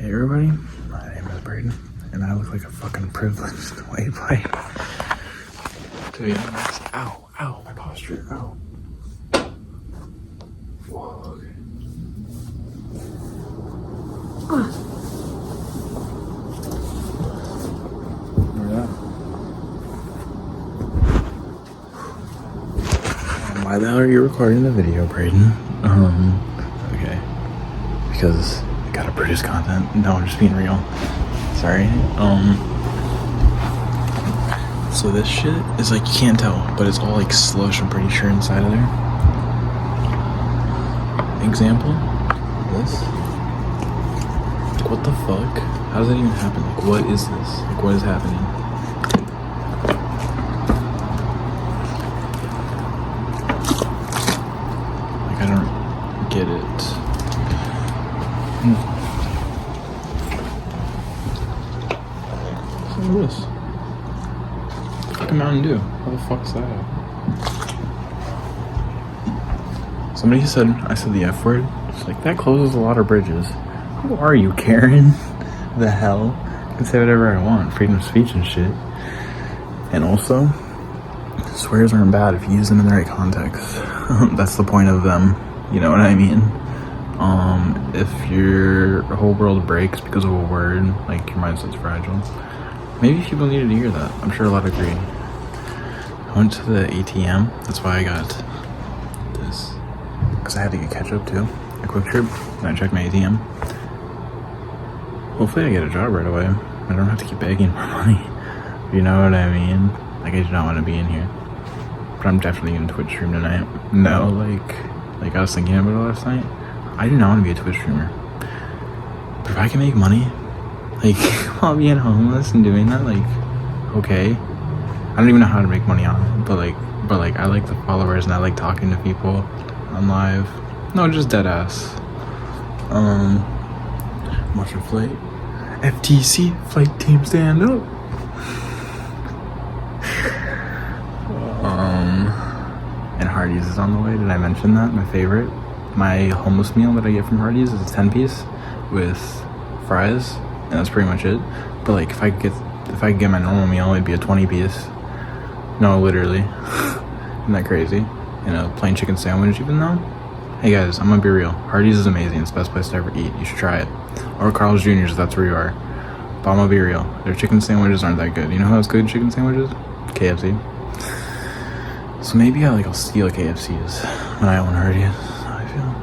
Hey everybody, my name is Braden, and I look like a fucking privileged white boy. To be honest. Ow, my posture, ow. Whoa, okay. Why the hell are you recording the video, Braden? Okay. Because I gotta produce content. No, I'm just being real. Sorry. So this shit is like, you can't tell, but it's all like slush, I'm pretty sure, inside of there. Example, this. Like, what the fuck? How does that even happen? Like, what is this? Like, what is happening? Like, I don't get it. Look at this. Fucking Mountain Dew. How the fuck's that? Somebody said, I said the F word. It's like, that closes a lot of bridges. Who are you, Karen? The hell? I can say whatever I want. Freedom of speech and shit. And also, swears aren't bad if you use them in the right context. That's the point of them. You know what I mean? If your whole world breaks because of a word, like your mindset's fragile. Maybe people needed to hear that. I'm sure a lot agree. I went to the ATM. That's why I got this. Because I had to get ketchup too. A quick trip. And I checked my ATM. Hopefully I get a job right away. I don't have to keep begging for money. You know what I mean? Like, I do not want to be in here. But I'm definitely going to Twitch stream tonight. No, like I was thinking about it last night. I do not want to be a Twitch streamer. But if I can make money, like, while being homeless and doing that, like, okay. I don't even know how to make money on it, but like I like the followers and I like talking to people on live. No, just dead ass. Watch a flight. FTC, flight team stand up. And Hardee's is on the way. Did I mention that? My favorite. My homeless meal that I get from Hardee's is a 10-piece with fries. And that's pretty much it. But like, if I could get my normal meal, it'd be a 20-piece. No, literally. Isn't that crazy? And a plain chicken sandwich, even though. Hey guys, I'm gonna be real. Hardee's is amazing. It's the best place to ever eat. You should try it. Or Carl's Jr.'s if that's where you are. But I'm gonna be real. Their chicken sandwiches aren't that good. You know who has good chicken sandwiches? KFC. So maybe I'll steal KFC's when I own Hardee's. How I feel.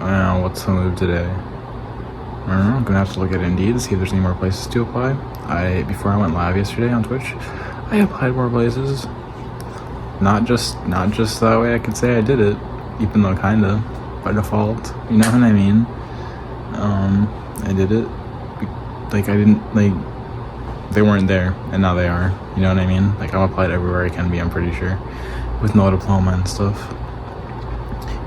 I don't know what's the move today. I don't know. I'm gonna have to look at Indeed to see if there's any more places to apply. Before I went live yesterday on Twitch, I applied more places. Not just that way I could say I did it, even though kinda by default. You know what I mean? I did it. Like, I didn't, like, they weren't there, and now they are. You know what I mean? Like, I'm applied everywhere I can be, I'm pretty sure. With no diploma and stuff.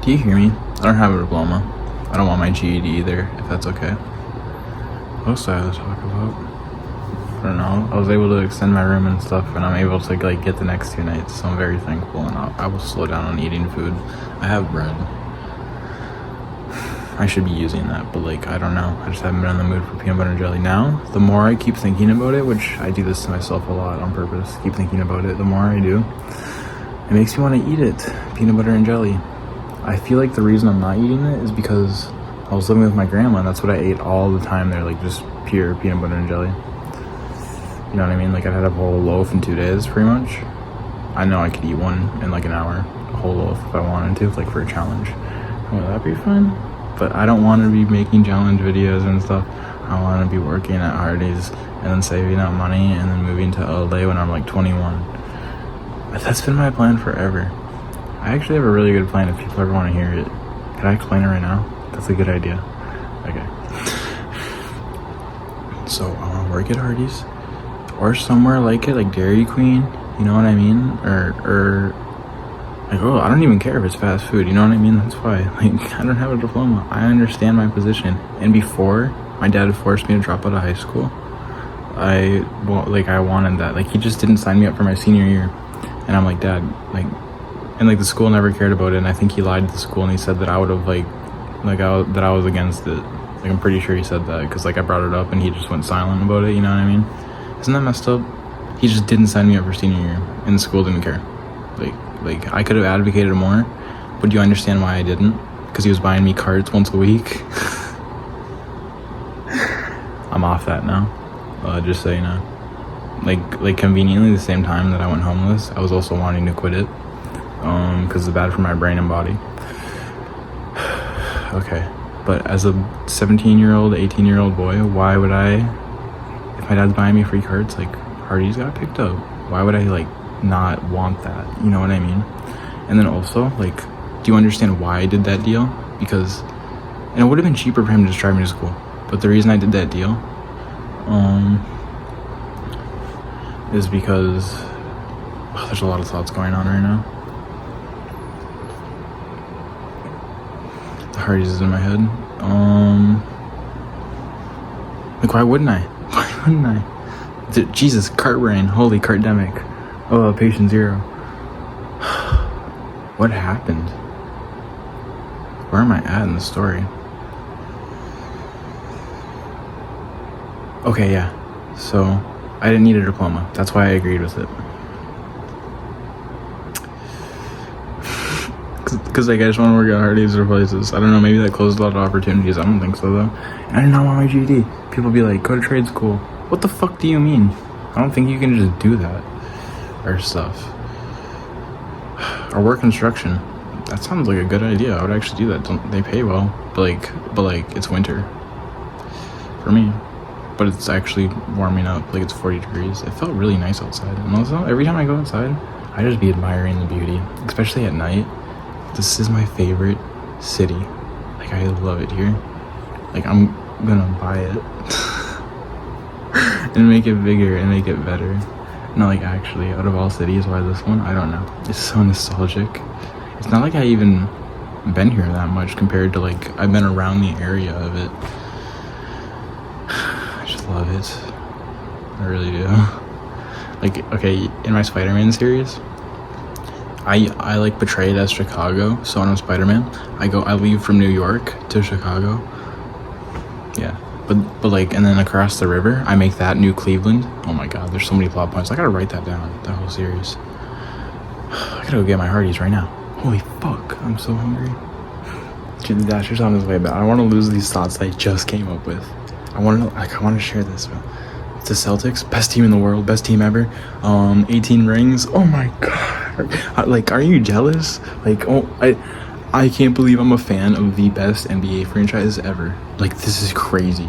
Do you hear me? I don't have a diploma. I don't want my GED either, if that's okay. What else do I have to talk about? I don't know. I was able to extend my room and stuff, and I'm able to, like, get the next 2 nights, so I'm very thankful, and I will slow down on eating food. I have bread. I should be using that, but like, I don't know. I just haven't been in the mood for peanut butter and jelly. Now, the more I keep thinking about it, which I do this to myself a lot on purpose, keep thinking about it, the more I do, it makes me want to eat it. Peanut butter and jelly. I feel like the reason I'm not eating it is because I was living with my grandma, and that's what I ate all the time there, like just pure peanut butter and jelly. You know what I mean? Like, I'd had a whole loaf in 2 days, pretty much. I know I could eat one in like an hour, a whole loaf if I wanted to, like for a challenge. Would that be fun? But I don't want to be making challenge videos and stuff. I want to be working at Hardee's and then saving up money and then moving to LA when I'm like 21. That's been my plan forever. I actually have a really good plan if people ever want to hear it. Can I explain it right now? That's a good idea. Okay. So I want to work at Hardee's or somewhere like it, like Dairy Queen. You know what I mean? Or like, oh, I don't even care if it's fast food, you know what I mean? That's why, like, I don't have a diploma. I understand my position. And before, my dad forced me to drop out of high school. I wanted that. Like, he just didn't sign me up for my senior year. And I'm like, Dad, like, And like the school never cared about it, and I think he lied to the school and he said that I would have that I was against it. Like I'm pretty sure he said that because like I brought it up and he just went silent about it, you know what I mean? Isn't that messed up? He just didn't sign me up for senior year and the school didn't care. Like I could have advocated more, but do you understand why I didn't? Because he was buying me carts once a week. I'm off that now, just so you know. Like conveniently the same time that I went homeless, I was also wanting to quit it because it's bad for my brain and body. Okay, but as a 17-year-old, 18-year-old boy, why would I, if my dad's buying me free carts, like Hardee's got picked up, why would I like not want that? You know what I mean? And then also, like, do you understand why I did that deal? Because, and it would have been cheaper for him to just drive me to school, but the reason I did that deal is because there's a lot of thoughts going on right now. The Hardee's is in my head. Like, why wouldn't I? Why wouldn't I? Jesus, cart brain. Holy cartdemic. Oh, patient zero. What happened? Where am I at in the story? Okay, yeah. So, I didn't need a diploma. That's why I agreed with it. Because like, I just want to work at Hardee's or places. I don't know, maybe that closed a lot of opportunities. I don't think so, though. And I did not want my GED. People be like, go to trade school. What the fuck do you mean? I don't think you can just do that. Or stuff. Or work construction. That sounds like a good idea. I would actually do that. They pay well. But like, it's winter. For me. But it's actually warming up. Like, it's 40 degrees. It felt really nice outside. And also, every time I go outside, I just be admiring the beauty. Especially at night. This is my favorite city. Like, I love it here. Like, I'm gonna buy it. And make it bigger and make it better. No, like, actually, out of all cities, why this one? I don't know. It's so nostalgic. It's not like I even been here that much compared to, like, I've been around the area of it. I just love it. I really do. Like, okay, in my Spider-Man series, I like portray it as Chicago. So when I'm Spider-Man, I leave from New York to Chicago. Yeah. But like, and then across the river, I make that New Cleveland. Oh my god, there's so many plot points. I gotta write that down, that whole series. I gotta go get my Hardee's right now. Holy fuck, I'm so hungry. Dude, the Dasher's on his way back. I want to lose these thoughts that I just came up with. I want to share this. The Celtics, best team in the world, best team ever. 18 rings. Oh my god. Like, are you jealous? Like, oh, I can't believe I'm a fan of the best NBA franchise ever. Like, this is crazy.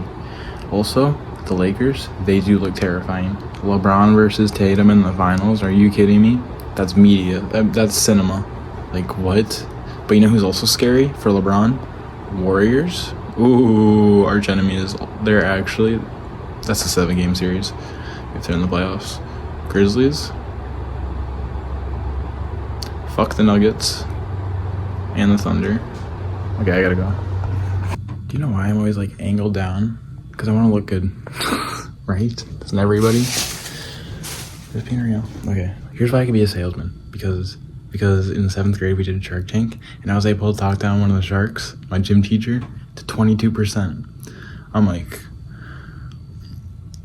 Also, the Lakers, they do look terrifying. LeBron versus Tatum in the finals. Are you kidding me? That's media. That's cinema. Like, what? But you know who's also scary for LeBron? Warriors. Ooh, arch enemies. They're actually... That's a 7-game series if they're in the playoffs. Grizzlies. Fuck the Nuggets. And the Thunder. Okay, I gotta go. Do you know why I'm always like angled down? Because I want to look good. Right? Doesn't everybody? Just being real. Okay, here's why I could be a salesman. Because in the 7th grade we did a Shark Tank, and I was able to talk down one of the sharks, my gym teacher, to 22%. I'm like,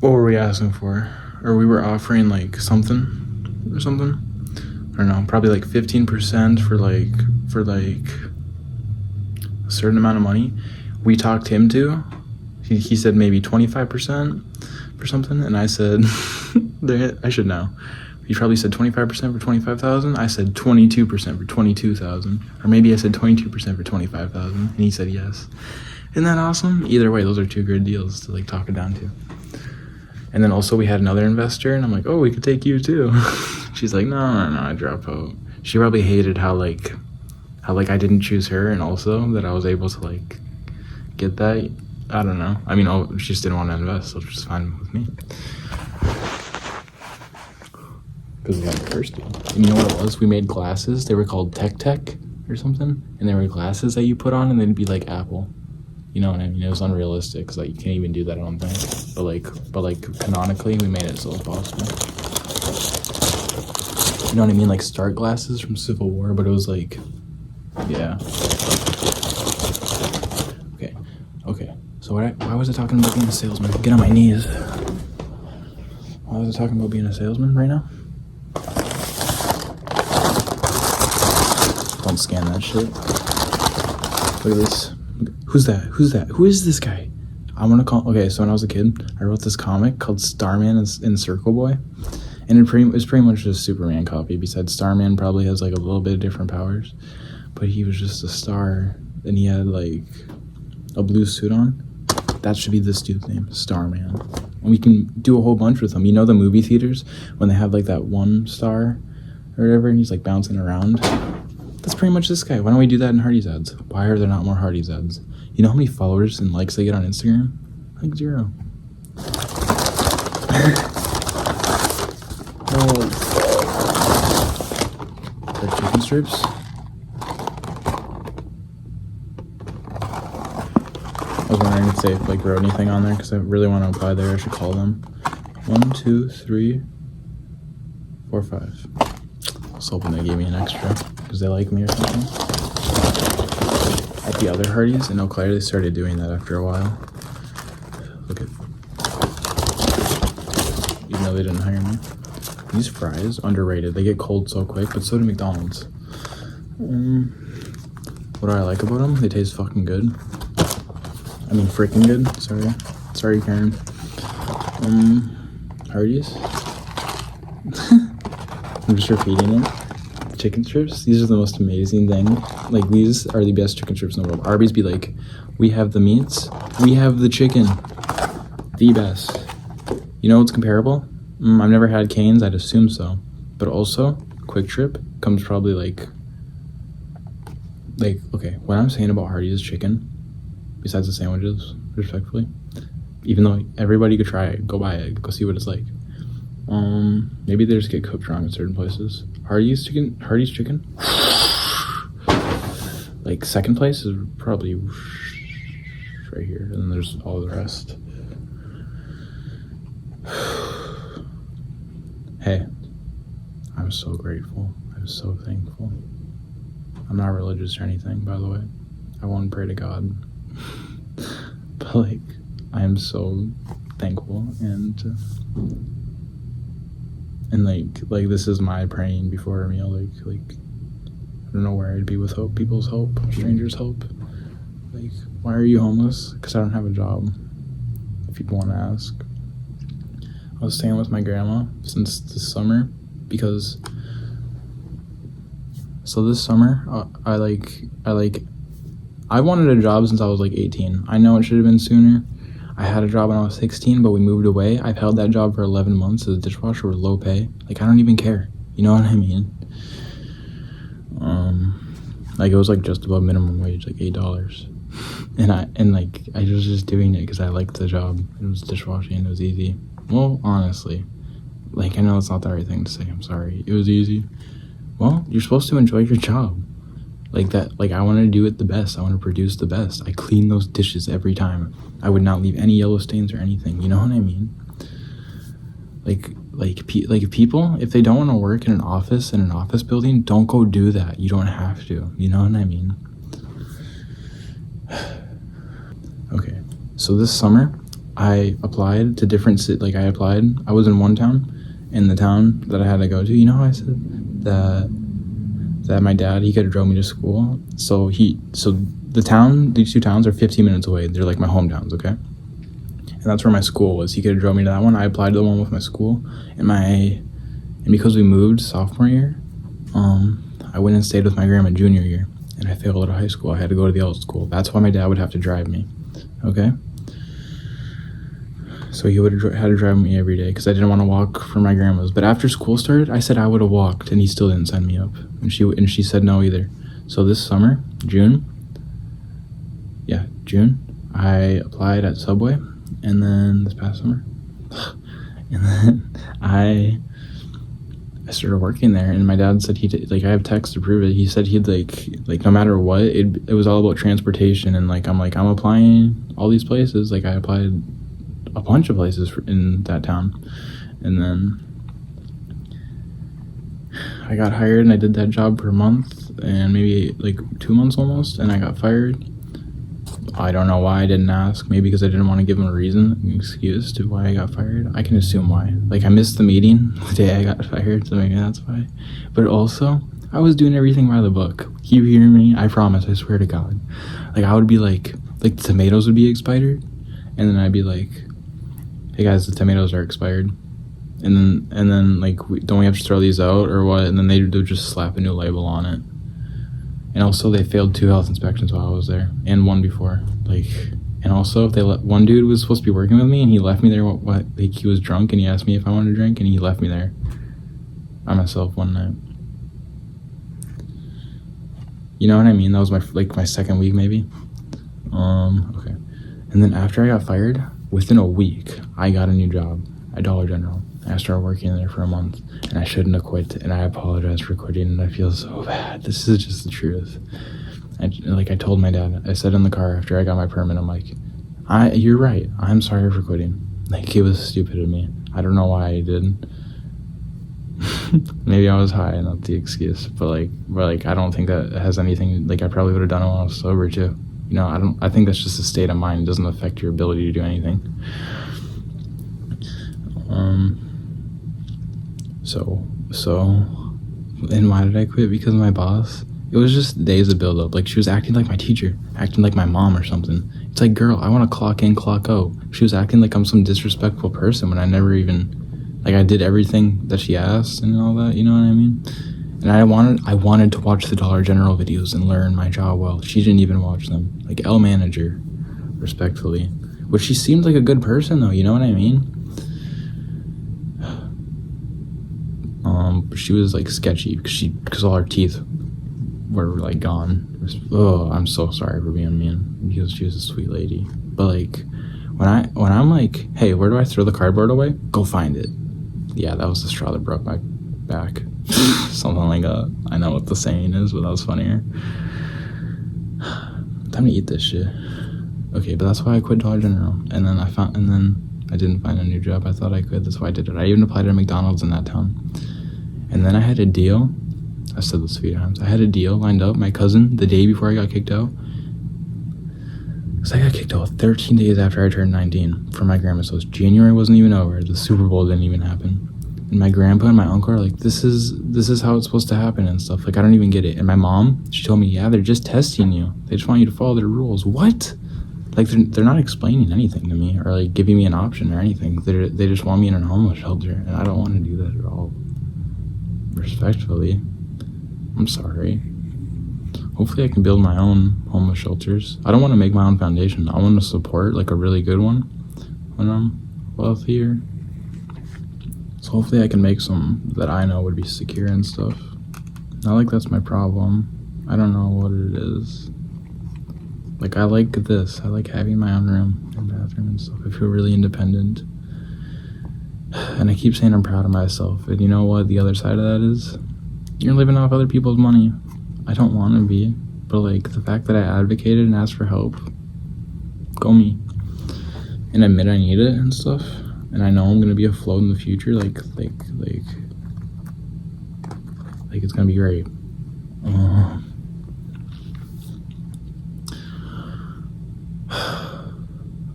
what were we asking for? Or we were offering like something or something. I don't know, probably like 15% for like a certain amount of money. We talked him to. He said maybe 25% for something, and I said, I should know. He probably said 25% for 25,000. I said 22% for 22,000, or maybe I said 22% for 25,000, and he said yes. Isn't that awesome? Either way, those are 2 good deals to like talk it down to. And then also we had another investor, and I'm like, oh, we could take you too. She's like, no, I dropped out. She probably hated how I didn't choose her, and also that I was able to like get that. I don't know. I mean, she just didn't want to invest, which is fine with me. Because we got the first deal. And you know what it was? We made glasses. They were called Tech or something, and they were glasses that you put on, and they'd be like Apple. You know what I mean? It was unrealistic because like you can't even do that, I don't think. But like canonically, we made it so it's possible. You know what I mean? Like Stark glasses from Civil War, but it was like, yeah. Okay. So why was I talking about being a salesman? Get on my knees. Why was I talking about being a salesman right now? Don't scan that shit. Look at this. Who's that? Who is this guy? I want to call. Okay, so when I was a kid, I wrote this comic called Starman and Circle Boy, and it's pretty much just a Superman copy. Besides, Starman probably has like a little bit of different powers, but he was just a star, and he had like a blue suit on. That should be this dude's name, Starman. And we can do a whole bunch with him. You know the movie theaters when they have like that one star or whatever, and he's like bouncing around. That's pretty much this guy. Why don't we do that in Hardee's ads? Why are there not more Hardee's ads? You know how many followers and likes they get on Instagram? Like 0. Oh, the chicken strips? I was wondering if they like wrote anything on there because I really want to apply there. I should call them. 1, 2, 3, 4, 5. I was hoping they gave me an extra because they like me or something. At the other Hardee's in Eau Claire, they started doing that after a while. Look at, even though they didn't hire me. These fries, underrated. They get cold so quick, but so do McDonald's. What do I like about them? They taste fucking good. I mean, freaking good. Sorry, Karen. Hardee's. I'm just repeating it. Chicken strips, these are the most amazing thing. Like, these are the best chicken strips in the world. Arby's be like, we have the meats, we have the chicken, the best. You know what's comparable? I've never had Cane's, I'd assume so, but also Quick Trip comes probably like okay, what I'm saying about Hardee's chicken, besides the sandwiches, respectfully, even though everybody could try it, go buy it, go see what it's like. Maybe they just get cooked wrong in certain places. Hardee's chicken, like second place is probably right here, and then there's all the rest. Hey, I'm so grateful. I'm so thankful. I'm not religious or anything, by the way. I won't pray to God. But like, I am so thankful and like this is my praying before a meal. Like I don't know where I'd be with hope, people's hope, strangers' hope. Like, why are you homeless? Because I don't have a job. If people want to ask, I was staying with my grandma since this summer because. So this summer, I wanted a job since I was like 18. I know it should have been sooner. I had a job when I was 16, but we moved away. I've held that job for 11 months as a dishwasher with low pay. Like, I don't even care. You know what I mean? Like, it was like just above minimum wage, like $8. And I was just doing it because I liked the job. It was dishwashing. It was easy. Well, honestly, like, I know it's not the right thing to say. I'm sorry. It was easy. Well, you're supposed to enjoy your job. Like that, like I want to do it the best. I want to produce the best. I clean those dishes every time. I would not leave any yellow stains or anything. You know what I mean? Like people, if they don't want to work in an office building, don't go do that. You don't have to. You know what I mean? Okay, so this summer, I applied to different cities. I was in one town, in the town that I had to go to. You know how I said that my dad, he could have drove me to school. So these two towns are 15 minutes away. They're like my hometowns, okay? And that's where my school was. He could have drove me to that one. I applied to the one with my school. And because we moved sophomore year, I went and stayed with my grandma junior year. And I failed out of high school. I had to go to the old school. That's why my dad would have to drive me, okay? So he would have had to drive me every day because I didn't want to walk from my grandma's. But after school started, I said I would have walked, and he still didn't send me up. And she said no either. So this summer, June, I applied at Subway, and then this past summer, and then I started working there. And my dad said I have text to prove it. He said he'd no matter what, it was all about transportation. And I'm applying all these places. I applied a bunch of places in that town, and then I got hired and I did that job for a month and maybe like 2 months almost, and I got fired. I don't know why I didn't ask. Maybe because I didn't want to give them a reason, an excuse to why I got fired. I can assume why. Like, I missed the meeting the day I got fired, so maybe that's why. But also, I was doing everything by the book. You hear me? I promise. I swear to God. Like, I would be like the tomatoes would be expired, and then I'd be like, hey guys, the tomatoes are expired. And then like, don't we have to throw these out or what? And then they would just slap a new label on it. And also, they failed 2 health inspections while I was there, and one before. Like, and also, one dude was supposed to be working with me, and he left me there. Like, he was drunk, and he asked me if I wanted to drink, and he left me there by myself one night. You know what I mean? That was my second week, maybe. Okay. And then after I got fired, within a week, I got a new job at Dollar General. I started working there for a month, and I shouldn't have quit, and I apologize for quitting, and I feel so bad. This is just the truth. I told my dad, I said in the car after I got my permit, I'm like, you're right, I'm sorry for quitting. Like, it was stupid of me. I don't know why I did. Maybe I was high, and that's the excuse, but I don't think that has anything, like, I probably would have done it when I was sober too. You know, I think that's just a state of mind. It doesn't affect your ability to do anything. And why did I quit? Because of my boss. It was just days of build up. Like, she was acting like my teacher, acting like my mom or something. It's like, girl, I want to clock in, clock out. She was acting like I'm some disrespectful person when I never even, like, I did everything that she asked and all that, you know what I mean? And I wanted to watch the Dollar General videos and learn my job well. She didn't even watch them. Like, L manager, respectfully. Which she seemed like a good person though, you know what I mean? But she was like sketchy because all her teeth were like gone. Oh, I'm so sorry for being mean, because she was a sweet lady. But like, when I'm like, hey, where do I throw the cardboard away? Go find it. Yeah, that was the straw that broke my back. Something like that. I know what the saying is, but that was funnier. Time to eat this shit. Okay, but that's why I quit Dollar General. And then I didn't find a new job. I thought I could. That's why I did it. I even applied at McDonald's in that town. And then I had a deal. I said this a few times. I had a deal lined up. My cousin, the day before I got kicked out. Because I got kicked out 13 days after I turned 19 from my grandma. So January wasn't even over. The Super Bowl didn't even happen. And my grandpa and my uncle are like, this is how it's supposed to happen and stuff. Like, I don't even get it. And my mom, she told me, yeah, they're just testing you. They just want you to follow their rules. What? Like, they're not explaining anything to me or like giving me an option or anything. They just want me in a homeless shelter, and I don't want to do that at all. Respectfully, I'm sorry. Hopefully I can build my own homeless shelters. I don't want to make my own foundation. I want to support like a really good one when I'm wealthier. So hopefully I can make some that I know would be secure and stuff. Not like that's my problem. I don't know what it is. Like, I like this. I like having my own room and bathroom and stuff. I feel really independent. And I keep saying I'm proud of myself. And you know what the other side of that is? You're living off other people's money. I don't want to be. But, like, the fact that I advocated and asked for help, go me. And admit I need it and stuff. And I know I'm going to be afloat in the future. Like it's going to be great.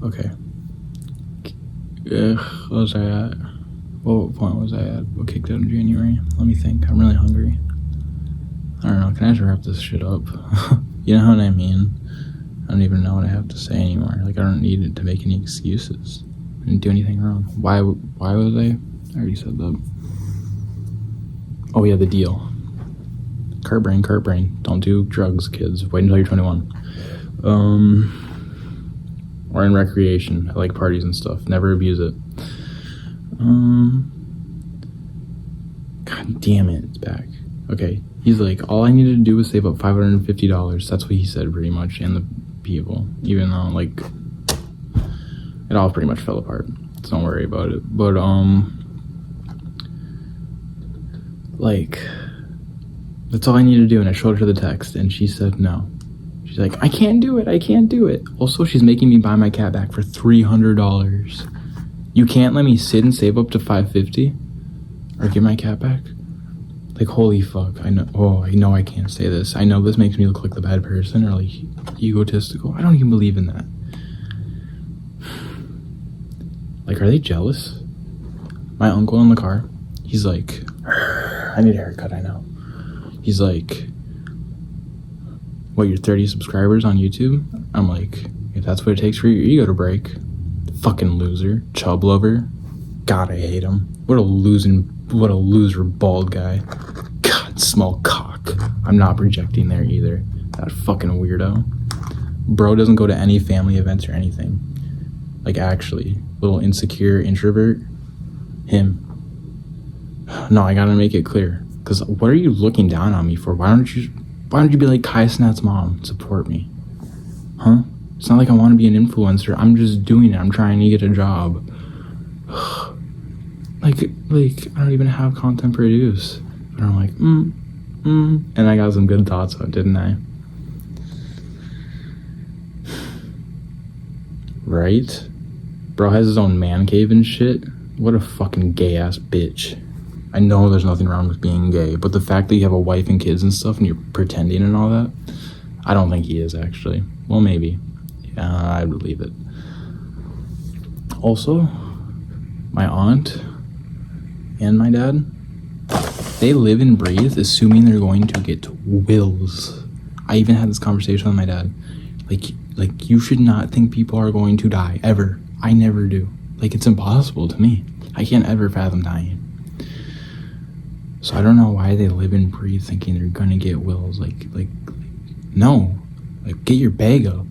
Okay. What was I at? What point was I at? What kicked out in January? Let me think. I'm really hungry. I don't know. Can I just wrap this shit up? You know what I mean? I don't even know what I have to say anymore. Like, I don't need it to make any excuses. I didn't do anything wrong. Why was I? I already said that. Oh yeah, the deal. Cart brain. Don't do drugs, kids. Wait until you're 21. Or in recreation. I like parties and stuff. Never abuse it. God damn it, it's back. Okay. He's like, all I needed to do was save up $550. That's what he said pretty much, and the people. Even though, like, it all pretty much fell apart. So don't worry about it. But, like, that's all I needed to do, and I showed her the text, and she said no. She's like, I can't do it. Also, she's making me buy my cat back for $300. You can't let me sit and save up to $550 or get my cat back? Like, holy fuck, I know I can't say this. I know this makes me look like the bad person or like egotistical. I don't even believe in that. Like, are they jealous? My uncle in the car, he's like, I need a haircut, I know. He's like, what, you're 30 subscribers on YouTube? I'm like, if that's what it takes for your ego to break. Fucking loser. Chub lover. God, I hate him. What a loser bald guy. God, small cock. I'm not projecting there either. That fucking weirdo. Bro doesn't go to any family events or anything. Like, actually. Little insecure introvert. Him. No, I gotta make it clear. Because what are you looking down on me for? Why don't you be like Kai Snat's mom? Support me. Huh? It's not like I want to be an influencer. I'm just doing it. I'm trying to get a job. like I don't even have content produce. But I'm like, and I got some good thoughts on it, didn't I? Right? Bro has his own man cave and shit. What a fucking gay ass bitch. I know there's nothing wrong with being gay, but the fact that you have a wife and kids and stuff and you're pretending and all that, I don't think he is actually. Well, maybe. I believe it. Also, my aunt and my dad, they live and breathe assuming they're going to get wills. I even had this conversation with my dad. Like you should not think people are going to die, ever. I never do. Like, it's impossible to me. I can't ever fathom dying. So I don't know why they live and breathe thinking they're gonna get wills. Like, no. Like, get your bag up.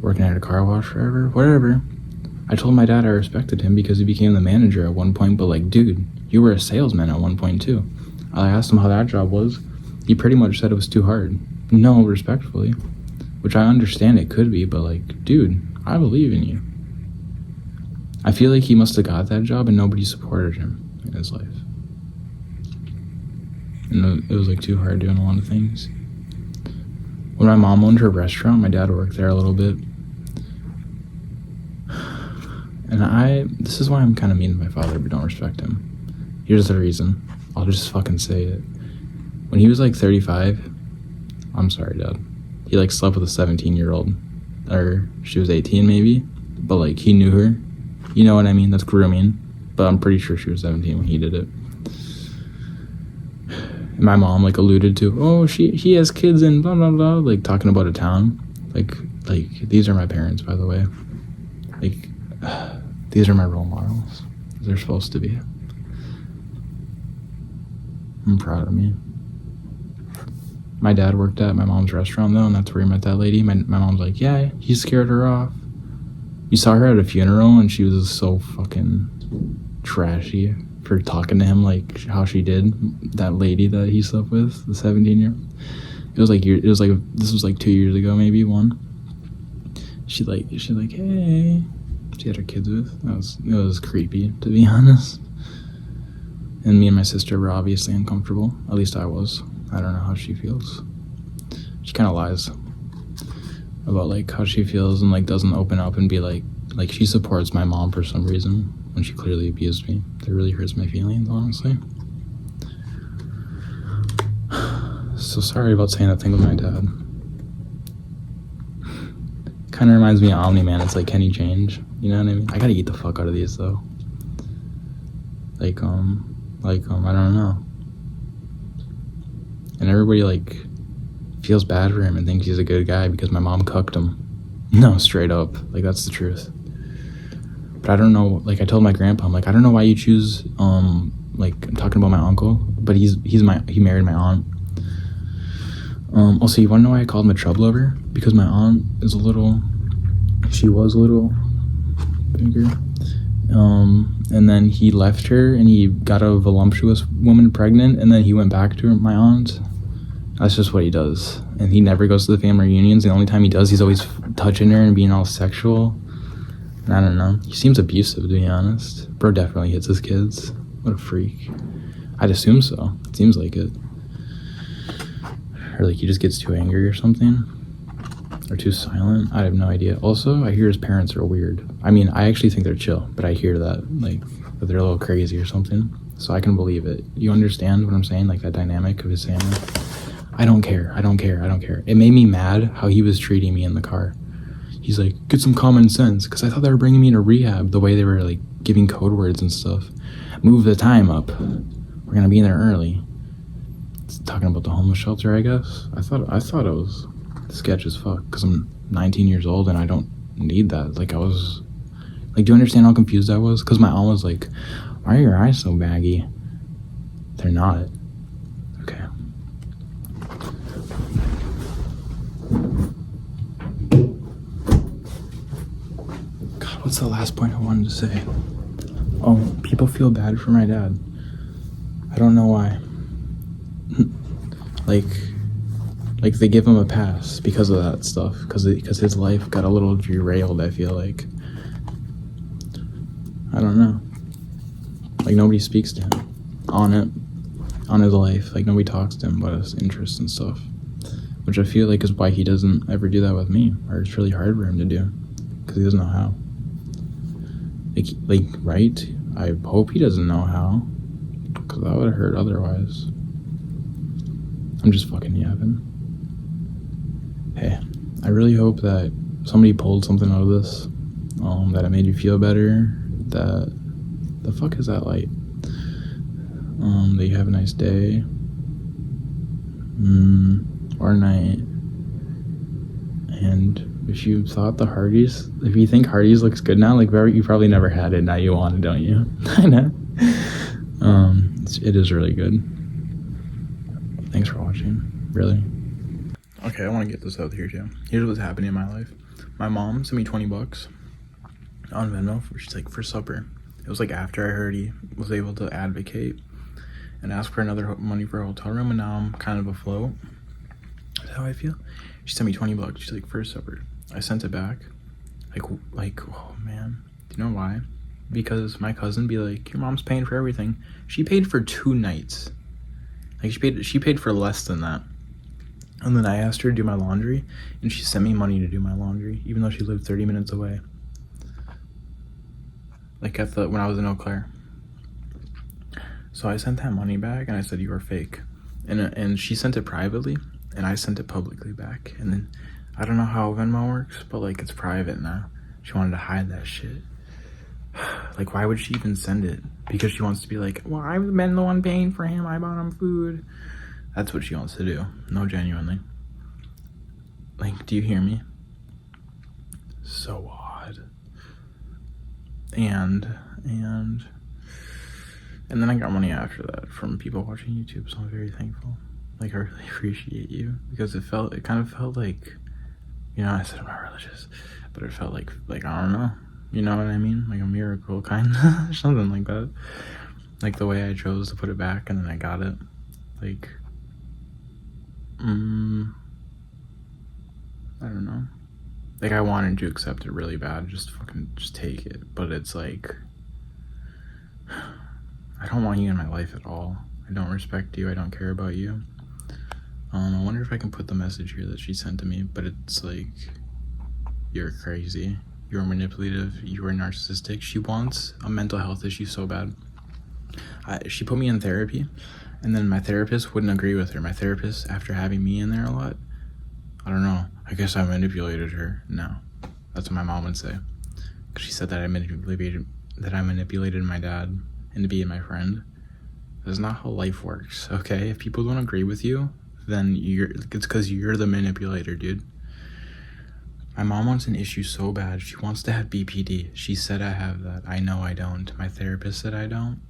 Working at a car wash forever, whatever. I told my dad I respected him because he became the manager at one point, but like, dude, you were a salesman at one point too. I asked him how that job was. He pretty much said it was too hard. No, respectfully. Which I understand it could be, but like, dude, I believe in you. I feel like he must have got that job and nobody supported him in his life. And it was like too hard doing a lot of things. When my mom owned her restaurant, my dad worked there a little bit. And this is why I'm kind of mean to my father, but don't respect him. Here's the reason. I'll just fucking say it. When he was like 35, I'm sorry, Dad. He like slept with a 17-year-old. Or she was 18 maybe. But like, he knew her. You know what I mean? That's grooming. But I'm pretty sure she was 17 when he did it. And my mom like alluded to, oh, he has kids and blah, blah, blah. Like talking about a town. Like these are my parents, by the way. Like, these are my role models. They're supposed to be. I'm proud of me. My dad worked at my mom's restaurant though, and that's where he met that lady. My mom's like, yeah, he scared her off. You saw her at a funeral and she was so fucking trashy for talking to him like how she did. That lady that he slept with, the 17-year-old. This was like 2 years ago, maybe one. She's like, hey. She had her kids with. It was creepy, to be honest. And me and my sister were obviously uncomfortable. At least I was. I don't know how she feels. She kind of lies about like how she feels and like doesn't open up and be like she supports my mom for some reason when she clearly abused me. That really hurts my feelings, honestly. So sorry about saying that thing with my dad. Kind of reminds me of Omni-Man. It's like, can he change? You know what I mean? I gotta eat the fuck out of these though. I don't know. And everybody like feels bad for him and thinks he's a good guy because my mom cucked him. No, straight up. Like, that's the truth. But I don't know, like I told my grandpa, I'm like, I don't know why you choose like I'm talking about my uncle, but he married my aunt. Also, you wanna know why I called him a chub lover? Because my aunt is she was a little bigger. And then he left her and he got a voluptuous woman pregnant, and then he went back to my aunt. That's just what he does. And he never goes to the family reunions. The only time he does, he's always touching her and being all sexual. And I don't know. He seems abusive, to be honest. Bro definitely hits his kids. What a freak. I'd assume so. It seems like it. Or like he just gets too angry or something. Or too silent. I have no idea. Also, I hear his parents are weird. I mean, I actually think they're chill, but I hear that, like, that they're a little crazy or something. so I can believe it. You understand what I'm saying? Like that dynamic of his family. I don't care. It made me mad how he was treating me in the car. He's like, get some common sense, because I thought they were bringing me to rehab, the way they were like giving code words and stuff. Move the time up. We're gonna be in there early. It's talking about the homeless shelter, I guess. I thought it was sketch as fuck, because I'm 19 years old and I don't need that. Like, I was like, do you understand how confused I was? Because my aunt was like, why are your eyes so baggy? They're not. Okay. God, what's the last point I wanted to say? Oh, people feel bad for my dad. I don't know why. like they give him a pass because of that stuff, because his life got a little derailed, I feel like. I don't know. Like, nobody speaks to him on his life. Like, nobody talks to him about his interests and stuff, which I feel like is why he doesn't ever do that with me, or it's really hard for him to do, because he doesn't know how. Like, right? I hope he doesn't know how, because that would hurt otherwise. I'm just fucking yapping. Hey, I really hope that somebody pulled something out of this, that it made you feel better, that the fuck is that light? That you have a nice day, or night. And if you thought if you think Hardee's looks good now, like, you probably never had it, now you want it, don't you? I know. It is really good. Thanks for watching, really. Okay, I want to get this out here too. Here's what's happening in my life. My mom sent me $20 on Venmo for supper. It was like after I heard he was able to advocate and ask for another money for a hotel room, and now I'm kind of afloat. That's how I feel. She sent me $20. She's like, for supper. I sent it back. Like, oh man. Do you know why? Because my cousin be like, your mom's paying for everything. She paid for 2 nights. Like, she paid for less than that. And then I asked her to do my laundry, and she sent me money to do my laundry, even though she lived 30 minutes away. Like, when I was in Eau Claire. So I sent that money back, and I said, you are fake. And she sent it privately, and I sent it publicly back. And then, I don't know how Venmo works, but, like, it's private now. She wanted to hide that shit. Like, why would she even send it? Because she wants to be like, well, I've been the one paying for him, I bought him food. That's what she wants to do. No, genuinely. Like, do you hear me? So odd. And then I got money after that from people watching YouTube, so I'm very thankful. Like, I really appreciate you, because it kind of felt like, you know, I said I'm not religious, but it felt like I don't know, you know what I mean? Like a miracle, kind of, something like that. Like the way I chose to put it back, and then I got it. Like, I don't know. Like, I wanted to accept it really bad, just take it. But it's like, I don't want you in my life at all. I don't respect you. I don't care about you. I wonder if I can put the message here that she sent to me, but it's like, you're crazy. You're manipulative. You are narcissistic. She wants a mental health issue so bad. She put me in therapy, and then my therapist wouldn't agree with her. My therapist, after having me in there a lot, I don't know, I guess I manipulated her. No, that's what my mom would say. Because she said that I manipulated my dad into being my friend. That's not how life works, okay? If people don't agree with you, then it's because you're the manipulator, dude. My mom wants an issue so bad. She wants to have BPD. She said I have that. I know I don't. My therapist said I don't.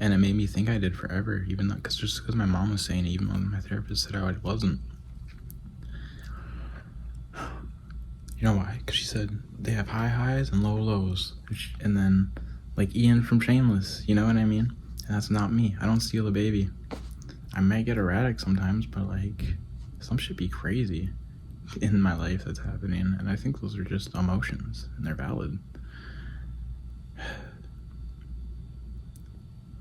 And it made me think I did forever, even though, just because my mom was saying it, even though my therapist said I wasn't. You know why? Because she said they have high highs and low lows. And then, like Ian from Shameless, you know what I mean? And that's not me. I don't steal a baby. I might get erratic sometimes, but like, some should be crazy in my life that's happening. And I think those are just emotions, and they're valid.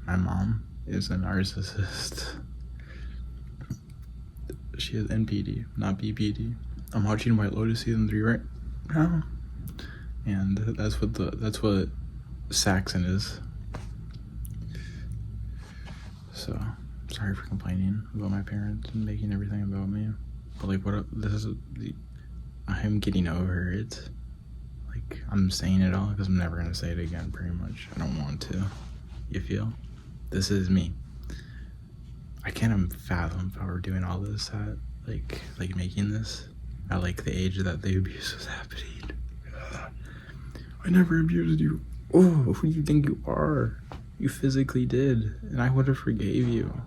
My mom is a narcissist. She has NPD, not BPD. I'm watching White Lotus season 3 right now, and that's what Saxon is. So, sorry for complaining about my parents and making everything about me. But like, I'm getting over it. Like, I'm saying it all because I'm never gonna say it again, pretty much. I don't want to. You feel? This is me. I can't fathom if I were doing all this at, like making this at, like, the age that the abuse was happening. I never abused you. Oh, who do you think you are? You physically did, and I would have forgave you.